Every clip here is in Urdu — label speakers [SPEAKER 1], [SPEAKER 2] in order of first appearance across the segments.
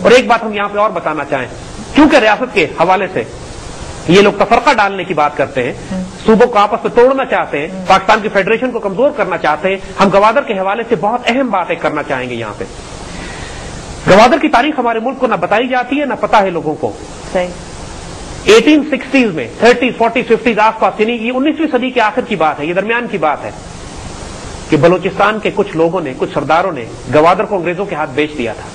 [SPEAKER 1] اور ایک بات ہم یہاں پہ اور بتانا چاہیں، کیونکہ ریاست کے حوالے سے یہ لوگ تفرقہ ڈالنے کی بات کرتے ہیں، صوبوں کو آپس میں توڑنا چاہتے ہیں، پاکستان کی فیڈریشن کو کمزور کرنا چاہتے ہیں، ہم گوادر کے حوالے سے بہت اہم بات ایک کرنا چاہیں گے یہاں پہ۔ گوادر کی تاریخ ہمارے ملک کو نہ بتائی جاتی ہے نہ پتا ہے لوگوں کو۔ 1860 میں 30s 40s 50s آس پاس، یعنی یہ 19ویں صدی کے آخر کی بات ہے، یہ درمیان کی بات ہے کہ بلوچستان کے کچھ لوگوں نے، کچھ سرداروں نے گوادر کو انگریزوں کے ہاتھ بیچ دیا تھا۔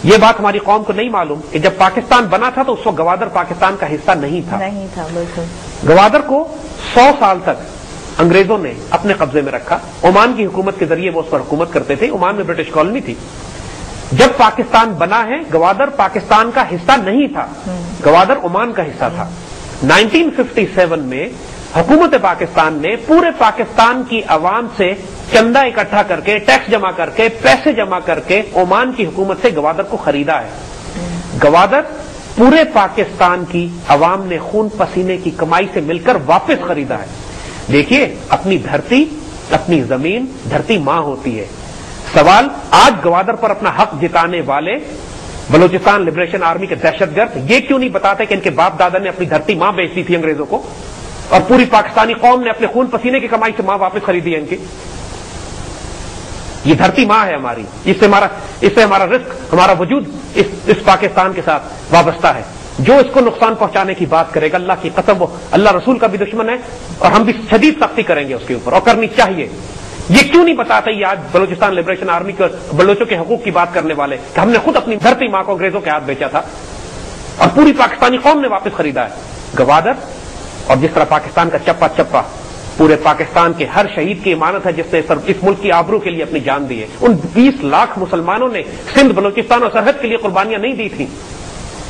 [SPEAKER 1] یہ بات ہماری قوم کو نہیں معلوم کہ جب پاکستان بنا تھا تو اس وقت گوادر پاکستان کا حصہ نہیں تھا۔ بالکل۔ گوادر کو 100 سال تک انگریزوں نے اپنے قبضے میں رکھا، عمان کی حکومت کے ذریعے وہ اس پر حکومت کرتے تھے، عمان میں برٹش کالونی تھی۔ جب پاکستان بنا ہے گوادر پاکستان کا حصہ نہیں تھا، گوادر عمان کا حصہ تھا۔ 1957 میں حکومت پاکستان نے پورے پاکستان کی عوام سے چندہ اکٹھا کر کے، ٹیکس جمع کر کے، پیسے جمع کر کے عمان کی حکومت سے گوادر کو خریدا ہے۔ گوادر پورے پاکستان کی عوام نے خون پسینے کی کمائی سے مل کر واپس خریدا ہے۔ دیکھیے، اپنی دھرتی، اپنی زمین، دھرتی ماں ہوتی ہے۔ سوال آج گوادر پر اپنا حق جتانے والے بلوچستان لبریشن آرمی کے دہشت گرد یہ کیوں نہیں بتاتے کہ ان کے باپ دادا نے اپنی دھرتی ماں بیچ دی تھی انگریزوں کو، اور پوری پاکستانی قوم نے اپنے خون پسینے کی کمائی سے ماں واپس خریدی ہے ان کی۔ یہ دھرتی ماں ہے ہماری، اس سے ہمارا رزق، ہمارا وجود اس پاکستان کے ساتھ وابستہ ہے۔ جو اس کو نقصان پہنچانے کی بات کرے گا، اللہ کی قسم وہ اللہ رسول کا بھی دشمن ہے، اور ہم بھی شدید سختی کریں گے اس کے اوپر، اور کرنی چاہیے۔ یہ کیوں نہیں بتاتا یہ آج بلوچستان لبریشن آرمی کے بلوچوں کے حقوق کی بات کرنے والے کہ ہم نے خود اپنی دھرتی ماں کو انگریزوں کے ہاتھ بیچا تھا اور پوری پاکستانی قوم نے واپس خریدا ہے گوادر۔ اور جس طرح پاکستان کا چپا چپا پورے پاکستان کے ہر شہید کی امانت ہے جس نے اس ملک کی آبرو کے لیے اپنی جان دی ہے، ان 20 لاکھ مسلمانوں نے سندھ بلوچستان اور سرحد کے لیے قربانیاں نہیں دی تھیں،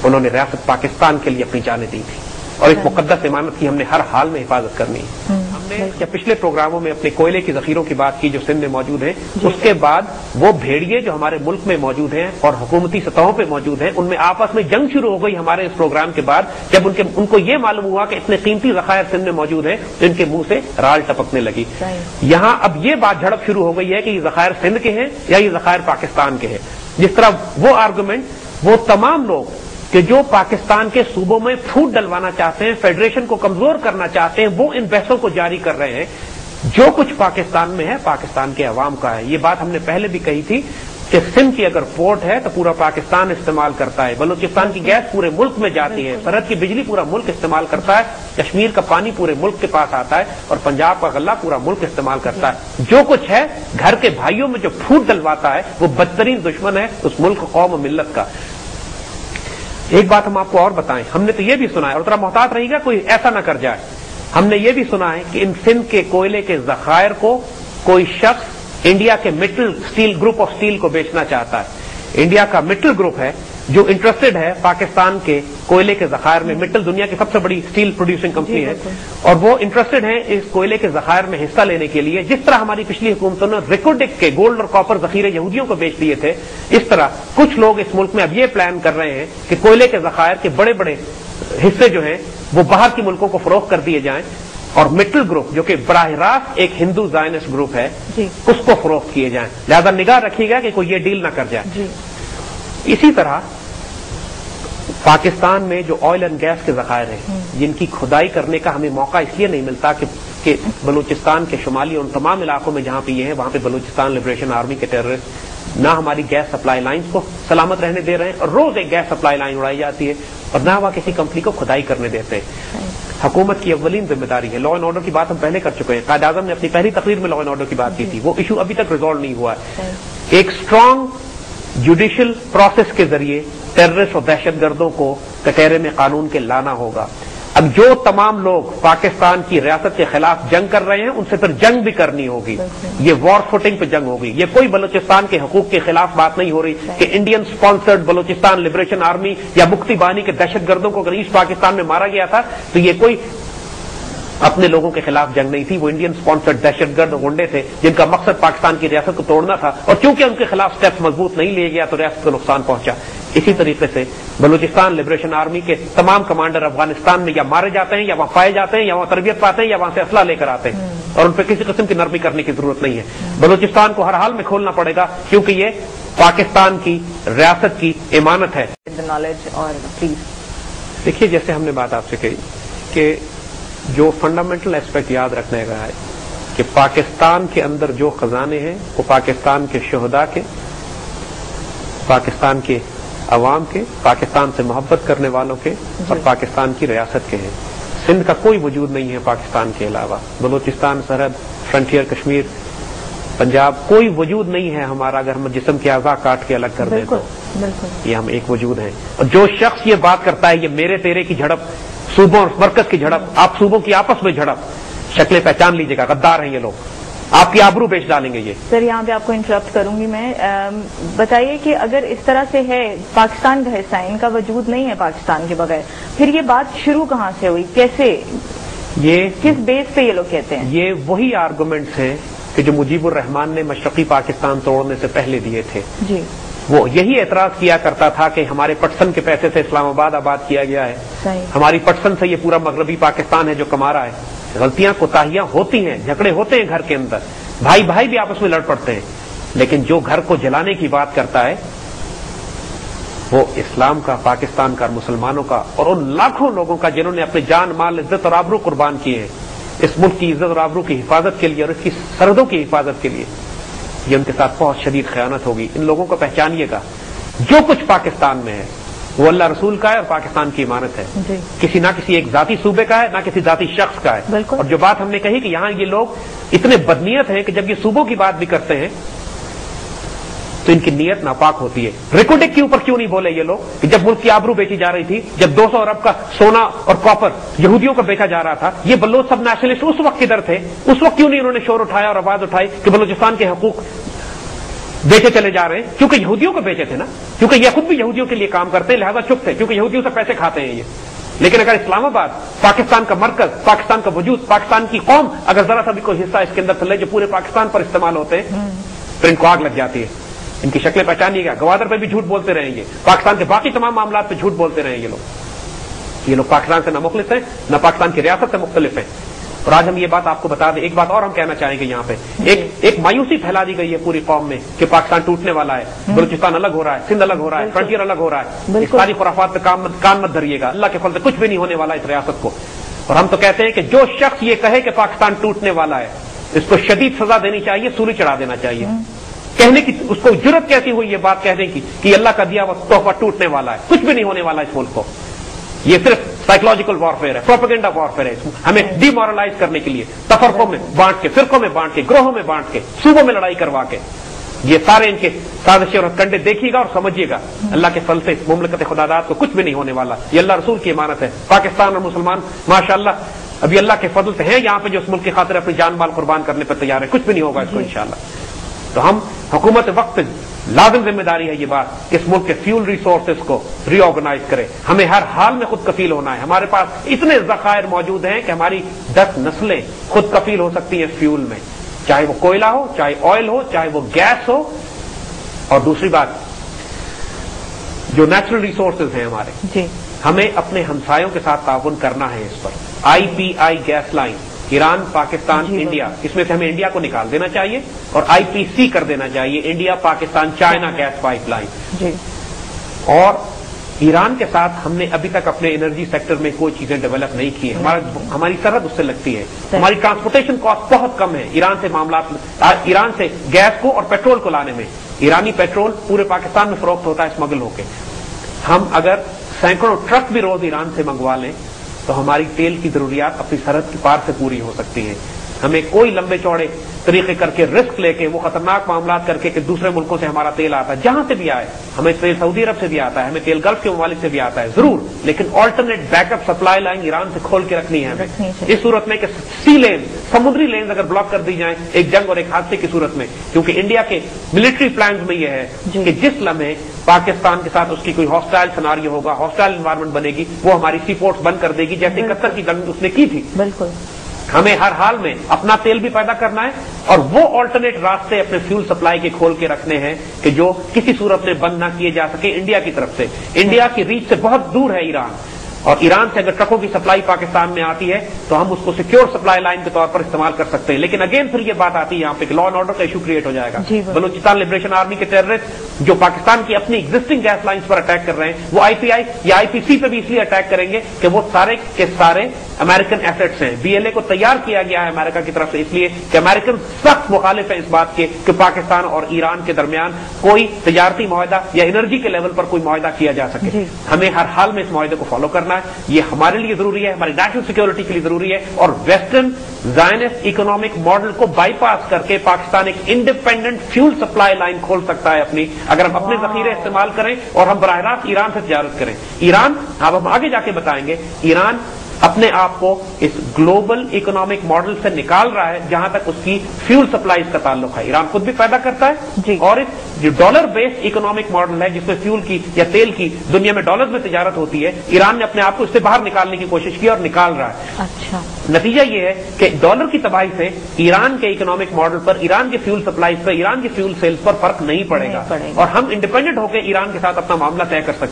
[SPEAKER 1] انہوں نے ریاست پاکستان کے لیے اپنی جانیں دی تھی، اور اس مقدس امانت کی ہم نے ہر حال میں حفاظت کرنی ہے۔ ہم نے یا پچھلے پروگراموں میں اپنے کوئلے کی ذخیروں کی بات کی جو سندھ میں موجود ہیں، اس کے بعد وہ بھیڑیے جو ہمارے ملک میں موجود ہیں اور حکومتی سطحوں پہ موجود ہیں، ان میں آپس میں جنگ شروع ہو گئی ہمارے اس پروگرام کے بعد، جب ان کو یہ معلوم ہوا کہ اتنے قیمتی ذخائر سندھ میں موجود ہیں تو ان کے منہ سے رال ٹپکنے لگی۔ یہاں اب یہ بات جھڑپ شروع ہو گئی ہے کہ یہ ذخائر سندھ کے ہیں یا یہ ذخائر پاکستان کے ہیں۔ جس طرح وہ آرگومنٹ وہ تمام لوگ کہ جو پاکستان کے صوبوں میں پھوٹ ڈلوانا چاہتے ہیں، فیڈریشن کو کمزور کرنا چاہتے ہیں، وہ ان بحثوں کو جاری کر رہے ہیں۔ جو کچھ پاکستان میں ہے پاکستان کے عوام کا ہے۔ یہ بات ہم نے پہلے بھی کہی تھی کہ سندھ کی اگر پورٹ ہے تو پورا پاکستان استعمال کرتا ہے، بلوچستان کی گیس پورے ملک میں جاتی ہے، سرحد کی بجلی پورا ملک استعمال کرتا ہے، کشمیر کا پانی پورے ملک کے پاس آتا ہے، اور پنجاب کا غلہ پورا ملک استعمال کرتا ہے۔ جو کچھ ہے گھر کے بھائیوں میں جو پھوٹ ڈلواتا ہے وہ بدترین دشمن ہے اس ملک، قوم اور ملت کا۔ ایک بات ہم آپ کو اور بتائیں، ہم نے تو یہ بھی سنا ہے، اور ذرا محتاط رہیے گا کوئی ایسا نہ کر جائے، ہم نے یہ بھی سنا ہے کہ ان سندھ کے کوئلے کے ذخائر کو کوئی شخص انڈیا کے Mittal steel group of steel کو بیچنا چاہتا ہے۔ انڈیا کا مٹل گروپ ہے جو انٹرسٹڈ ہے پاکستان کے کوئلے کے ذخائر میں۔ مٹل دنیا کی سب سے بڑی اسٹیل پروڈیوسنگ کمپنی ہے، اور وہ انٹرسٹڈ ہیں اس کوئلے کے ذخائر میں حصہ لینے کے لیے۔ جس طرح ہماری پچھلی حکومتوں نے ریکورڈک کے گولڈ اور کاپر ذخیرے یہودیوں کو بیچ دیے تھے، اس طرح کچھ لوگ اس ملک میں اب یہ پلان کر رہے ہیں کہ کوئلے کے ذخائر کے بڑے بڑے حصے جو ہیں وہ باہر کی ملکوں کو فروخت کر دیے جائیں، اور مٹل گروپ جو کہ براہ راست ایک ہندو زائنسٹ گروپ ہے اس کو فروخت کیے جائیں۔ لہذا نگاہ رکھیے گا کہ کوئی یہ ڈیل نہ کر جائے۔ اسی طرح پاکستان میں جو آئل اینڈ گیس کے ذخائر ہیں جن کی کھدائی کرنے کا ہمیں موقع اس لیے نہیں ملتا کہ بلوچستان کے شمالی ان تمام علاقوں میں جہاں پہ یہ ہے وہاں پہ بلوچستان لبریشن آرمی کے ٹیررسٹ نہ ہماری گیس سپلائی لائنز کو سلامت رہنے دے رہے ہیں، اور روز ایک گیس سپلائی لائن اڑائی جاتی ہے، اور نہ وہاں کسی کمپنی کو کھدائی کرنے دیتے ہیں۔ حکومت کی اولین ذمہ داری ہے، لا اینڈ آرڈر کی بات ہم پہلے کر چکے ہیں، قائد اعظم نے اپنی پہلی تقریر میں لا اینڈ آرڈر کی بات کی تھی، وہ ایشو ابھی تک ریزالو نہیں ہوا ہے۔ ایک اسٹرانگ جوڈیشل پروسیس کے ذریعے ٹیررسٹ اور دہشت گردوں کو کٹہرے میں قانون کے لانا ہوگا۔ اب جو تمام لوگ پاکستان کی ریاست کے خلاف جنگ کر رہے ہیں ان سے پھر جنگ بھی کرنی ہوگی، یہ وار فوٹنگ پہ جنگ ہوگی۔ یہ کوئی بلوچستان کے حقوق کے خلاف بات نہیں ہو رہی کہ Indian sponsored Balochistan liberation army یا مکتی بانی کے دہشت گردوں کو اگر ایسٹ پاکستان میں مارا گیا تھا تو یہ کوئی اپنے لوگوں کے خلاف جنگ نہیں تھی، وہ انڈین سپانسرڈ دہشت گرد غنڈے تھے جن کا مقصد پاکستان کی ریاست کو توڑنا تھا، اور چونکہ ان کے خلاف سٹیپس مضبوط نہیں لیا گیا تو ریاست کو نقصان پہنچا۔ اسی طریقے سے بلوچستان لبریشن آرمی کے تمام کمانڈر افغانستان میں یا مارے جاتے ہیں یا وہاں پائے جاتے ہیں یا وہاں تربیت پاتے ہیں یا وہاں سے اسلحہ لے کر آتے ہیں، اور ان پہ کسی قسم کی نرمی کرنے کی ضرورت نہیں ہے۔ بلوچستان کو ہر حال میں کھولنا پڑے گا کیونکہ یہ پاکستان کی ریاست کی امانت ہے.
[SPEAKER 2] اور پلیز
[SPEAKER 1] دیکھیے جیسے ہم نے بات آپ سے کہی کہ جو فنڈامنٹل ایسپیکٹ یاد رکھنے کا ہے کہ پاکستان کے اندر جو خزانے ہیں وہ پاکستان کے شہداء کے، پاکستان کے عوام کے، پاکستان سے محبت کرنے والوں کے اور پاکستان کی ریاست کے ہیں. سندھ کا کوئی وجود نہیں ہے پاکستان کے علاوہ. بلوچستان سرحد، فرنٹیئر کشمیر، پنجاب، کوئی وجود نہیں ہے ہمارا اگر ہم جسم کے اعضاء کاٹ کے الگ کر دیں تو یہ ہم ایک وجود ہیں. اور جو شخص یہ بات کرتا ہے یہ میرے تیرے کی جھڑپ، صوبوں اور مرکز کی جھڑپ، آپ صوبوں کی آپس میں جھڑپ، شکلیں پہچان لیجیے گا، غدار ہیں یہ لوگ، آپ کی آبرو بیچ ڈالیں گے یہ.
[SPEAKER 2] سر یہاں پہ آپ کو انٹرپٹ کروں گی میں. بتائیے کہ اگر اس طرح سے ہے، پاکستان کا حصہ ہے، ان کا وجود نہیں ہے پاکستان کے بغیر، پھر یہ بات شروع کہاں سے ہوئی، کیسے،
[SPEAKER 1] یہ
[SPEAKER 2] کس بیس پہ یہ لوگ کہتے ہیں؟
[SPEAKER 1] یہ وہی آرگومنٹس ہیں کہ جو مجیب الرحمان نے مشرقی پاکستان توڑنے سے پہلے دیے تھے.
[SPEAKER 2] جی
[SPEAKER 1] وہ یہی اعتراض کیا کرتا تھا کہ ہمارے پٹسن کے پیسے سے اسلام آباد آباد کیا گیا ہے،
[SPEAKER 2] صحیح.
[SPEAKER 1] ہماری پٹسن سے یہ پورا مغربی پاکستان ہے جو کما رہا ہے. غلطیاں کوتاہیاں ہوتی ہیں، جھگڑے ہوتے ہیں گھر کے اندر، بھائی بھائی بھی آپس میں لڑ پڑتے ہیں، لیکن جو گھر کو جلانے کی بات کرتا ہے وہ اسلام کا، پاکستان کا، مسلمانوں کا اور ان لاکھوں لوگوں کا جنہوں نے اپنے جان مال عزت اور آبرو قربان کیے ہیں اس ملک کی عزت اور آبرو کی حفاظت کے لیے اور اس کی سرحدوں کی حفاظت کے لیے. یہ ان کے ساتھ بہت شدید خیانت ہوگی. ان لوگوں کو پہچانیے گا، جو کچھ پاکستان میں ہے وہ اللہ رسول کا ہے اور پاکستان کی امانت ہے.
[SPEAKER 2] جی.
[SPEAKER 1] کسی نہ کسی ایک ذاتی صوبے کا ہے، نہ کسی ذاتی شخص کا ہے.
[SPEAKER 2] بالکل.
[SPEAKER 1] اور جو بات ہم نے کہی کہ یہاں یہ لوگ اتنے بدنیت ہیں کہ جب یہ صوبوں کی بات بھی کرتے ہیں تو ان کی نیت ناپاک ہوتی ہے. ریکوڈک کے اوپر کیوں نہیں بولے یہ لوگ کہ جب ملک کی آبرو بیچی جا رہی تھی، جب 200 ارب کا سونا اور کاپر یہودیوں کو بیچا جا رہا تھا، یہ بلوچ سب نیشنلسٹ اس وقت کدھر تھے؟ اس وقت کیوں نہیں انہوں نے شور اٹھایا اور آواز اٹھائی کہ بلوچستان کے حقوق بیچے چلے جا رہے ہیں؟ کیونکہ یہودیوں کو بیچے تھے نا، کیونکہ یہ خود بھی یہودیوں کے لیے کام کرتے ہیں، لہذا چپ تھے، کیونکہ یہودیوں سے پیسے کھاتے ہیں یہ. لیکن اگر اسلام آباد، پاکستان کا مرکز، پاکستان کا وجود، پاکستان کی قوم اگر ذرا سا بھی کوئی حصہ اس کے اندر چلے جو پورے پاکستان پر استعمال ہوتے ہیں پھر ان کو آگ لگ جاتی ہے. ان کی شکلیں پہچانیے گا. گوادر پہ بھی جھوٹ بولتے رہیں گے، پاکستان کے باقی تمام معاملات پہ جھوٹ بولتے رہیں یہ لوگ پاکستان سے نہ مخلص ہیں نہ پاکستان کی ریاست سے مختلف ہیں. اور آج ہم یہ بات آپ کو بتا دیں. ایک بات اور ہم کہنا چاہیں گے، یہاں پہ ایک مایوسی پھیلا دی گئی ہے پوری قوم میں کہ پاکستان ٹوٹنے والا ہے، بلوچستان الگ ہو رہا ہے، سندھ الگ ہو رہا ہے، فرنٹیئر الگ ہو رہا ہے. اس ساری خرافات پہ کان مت دھریے گا. اللہ کے فضل سے کچھ بھی نہیں ہونے والا اس ریاست کو. اور ہم تو کہتے ہیں کہ جو شخص یہ کہے کہ پاکستان ٹوٹنے والا ہے اس کو شدید سزا دینی چاہیے، سولی چڑھا دینا چاہیے. کہنے کی اس کو جرت کیسی ہوئی یہ بات کہنے کی کہ اللہ کا دیا ہوا تحفہ ٹوٹنے والا ہے؟ کچھ بھی نہیں ہونے والا اس ملک کو. یہ صرف سائیکولوجیکل وارفیئر ہے، پروپیگنڈا وارفیئر ہے. ہمیں ڈی مورلائز کرنے کے لیے تفرقوں میں بانٹ کے، فرقوں میں بانٹ کے، گروہوں میں بانٹ کے، صوبوں میں لڑائی کروا کے، یہ سارے ان کے سازشیں اور ہتھ کنڈے دیکھیے گا اور سمجھیے گا. اللہ کے فضل سے اس مملکت خداداد کو کچھ بھی نہیں ہونے والا. یہ اللہ رسول کی امانت ہے. پاکستان اور مسلمان ماشاءاللہ ابھی اللہ کے فضل سے ہیں یہاں پہ جو اس ملک کی خاطر اپنی جان مال قربان کرنے پر تیار ہے. کچھ بھی نہیں ہوگا اس کو انشاءاللہ. تو ہم حکومت وقت لازم ذمہ داری ہے یہ بات کہ اس ملک کے فیول ریسورسز کو ری آرگنائز کرے. ہمیں ہر حال میں خود کفیل ہونا ہے. ہمارے پاس اتنے ذخائر موجود ہیں کہ ہماری 10 نسلیں خود کفیل ہو سکتی ہیں فیول میں، چاہے وہ کوئلہ ہو، چاہے آئل ہو، چاہے وہ گیس ہو. اور دوسری بات، جو نیچرل ریسورسز ہیں ہمارے،
[SPEAKER 2] جی
[SPEAKER 1] ہمیں اپنے ہمسایوں کے ساتھ تعاون کرنا ہے اس پر. IPI gas line Iran, Pakistan, India, اس میں سے ہمیں انڈیا کو نکال دینا چاہیے اور IPC کر دینا چاہیے، India Pakistan China gas pipe line.
[SPEAKER 2] جی.
[SPEAKER 1] اور ایران کے ساتھ ہم نے ابھی تک اپنے انرجی سیکٹر میں کوئی چیزیں ڈیولپ نہیں کی ہیں. ہماری سرحد اس سے لگتی ہے. ہماری ٹرانسپورٹیشن کاسٹ بہت کم ہے ایران سے معاملات، ایران سے گیس کو اور پیٹرول کو لانے میں. ایرانی پیٹرول پورے پاکستان میں فروخت ہوتا ہے اسمگل ہو کے. ہم اگر سینکڑوں ٹرک بھی روز ایران سے منگوا لیں تو ہماری تیل کی ضروریات اپنی سرحد کی پار سے پوری ہو سکتی ہیں. ہمیں کوئی لمبے چوڑے طریقے کر کے رسک لے کے وہ خطرناک معاملات کر کے کہ دوسرے ملکوں سے ہمارا تیل آتا ہے، جہاں سے بھی آئے، ہمیں تیل سعودی عرب سے بھی آتا ہے، ہمیں تیل گلف کے ممالک سے بھی آتا ہے ضرور، لیکن alternate back up supply line Iran سے کھول کے رکھنی ہے ہمیں. اس صورت میں کہ سی لین، سمندری لینز اگر بلاک کر دی جائیں ایک جنگ اور ایک حادثے کی صورت میں، کیونکہ انڈیا کے ملٹری پلانز میں یہ ہے کہ جس لمحے پاکستان کے ساتھ اس کی کوئی ہاسٹائل سناریو ہوگا، ہاسٹائل انوائرمنٹ بنے گی، وہ ہماری سی پورٹس بند کر دے گی جیسے 71 کی جنگ اس نے کی تھی.
[SPEAKER 2] بالکل.
[SPEAKER 1] ہمیں ہر حال میں اپنا تیل بھی پیدا کرنا ہے اور وہ آلٹرنیٹ راستے اپنے فیول سپلائی کے کھول کے رکھنے ہیں کہ جو کسی صورت میں بند نہ کیے جا سکے انڈیا کی طرف سے. انڈیا کی ریچ سے بہت دور ہے ایران، اور ایران سے اگر ٹرکوں کی سپلائی پاکستان میں آتی ہے تو ہم اس کو سیکیور سپلائی لائن کے طور پر استعمال کر سکتے ہیں. لیکن اگین پھر یہ بات آتی ہے یہاں پہ کہ لا اینڈ آرڈر کا ایشو کریٹ ہو جائے گا. بلوچستان لبریشن آرمی کے ٹیررسٹ جو پاکستان کی اپنی ایگزسٹنگ گیس لائنز پر اٹیک کر رہے ہیں، وہ آئی پی آئی یا آئی پی سی پہ بھی اس لیے اٹیک کریں گے کہ وہ سارے کے سارے امریکن ایسٹس ہیں. بی ایل اے کو تیار کیا گیا ہے امریکہ کی طرف سے اس لیے کہ امریکن سخت مخالف ہیں اس بات کے کہ پاکستان اور ایران کے درمیان کوئی تجارتی معاہدہ یا انرجی کے لیول پر کوئی معاہدہ کیا جا سکے. ہمیں ہر حال میں اس معاہدے کو فالو کرنا ہے. یہ ہمارے لیے ضروری ہے، ہماری نیشنل سیکورٹی کے لیے ضروری ہے. اور ویسٹرن زائنسٹ اکنامک ماڈل کو بائی پاس کر کے پاکستان ایک انڈیپینڈنٹ فیول سپلائی لائن کھول سکتا ہے اپنی، اگر ہم اپنے ذخیرے استعمال کریں اور ہم براہ راست ایران سے تجارت کریں. ایران، اب ہم آگے جا کے بتائیں گے، ایران اپنے آپ کو اس گلوبل اکنامک ماڈل سے نکال رہا ہے جہاں تک اس کی فیول سپلائیز کا تعلق ہے. ایران خود بھی پیدا کرتا ہے اور اس جو ڈالر بیسڈ اکنامک ماڈل ہے جس میں فیول کی یا تیل کی دنیا میں ڈالر میں تجارت ہوتی ہے، ایران نے اپنے آپ کو اس سے باہر نکالنے کی کوشش کی اور نکال رہا ہے.
[SPEAKER 2] اچھا،
[SPEAKER 1] نتیجہ یہ ہے کہ ڈالر کی تباہی سے ایران کے اکنامک ماڈل پر، ایران کے فیول سپلائیز پر، ایران کی فیول سیلز پر فرق نہیں پڑے گا اور ہم انڈیپینڈنٹ ہو کے ایران کے ساتھ اپنا معاملہ طے کر سکتے ہیں.